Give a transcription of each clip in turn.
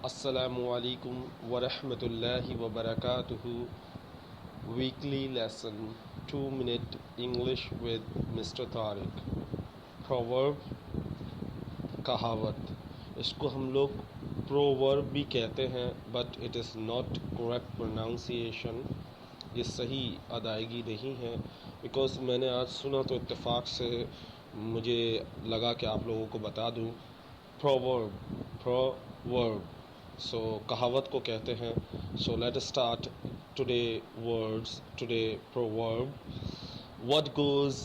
Assalamualaikum warahmatullahi wabarakatuh. Weekly lesson 2-minute English with Mr. Tariq. Proverb, कहावत, इसको हम लोग प्रोवर्ब भी कहते हैं but it is not correct pronunciation, ये सही अदायगी नहीं है। बिकॉज़ मैंने आज सुना तो इत्तेफाक से मुझे लगा कि आप लोगों को बता दूं। प्रोवर्ब सो कहावत को कहते हैं। So let us start today words, today proverb. What goes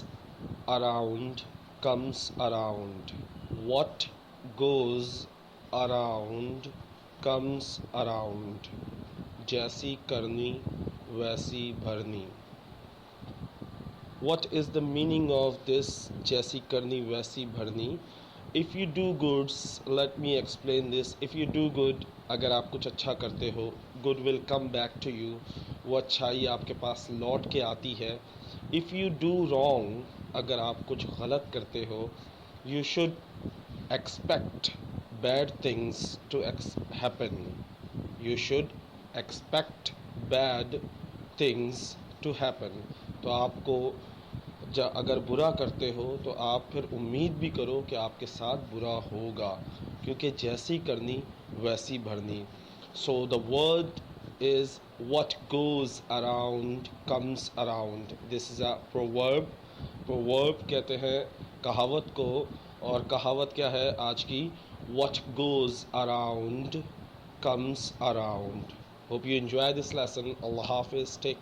around comes around. What goes around comes around. जैसी करनी वैसी भरनी. What is the meaning of this जैसी करनी वैसी भरनी? If you do goods, let me explain this. If you do good, अगर आप कुछ अच्छा करते हो, good will come back to you. वो अच्छाई आपके पास लौट के आती है. If you do wrong, अगर आप कुछ गलत करते हो, you should expect bad things to happen. You should expect bad things to happen. तो आपको अगर बुरा करते हो तो आप फिर उम्मीद भी करो कि आपके साथ बुरा होगा, क्योंकि जैसी करनी वैसी भरनी. So the word is what goes around comes around. This is a proverb. Proverb कहते हैं कहावत को, और कहावत क्या है आज की? What goes around comes around. Hope you enjoy this lesson. Allah Hafiz. Take care.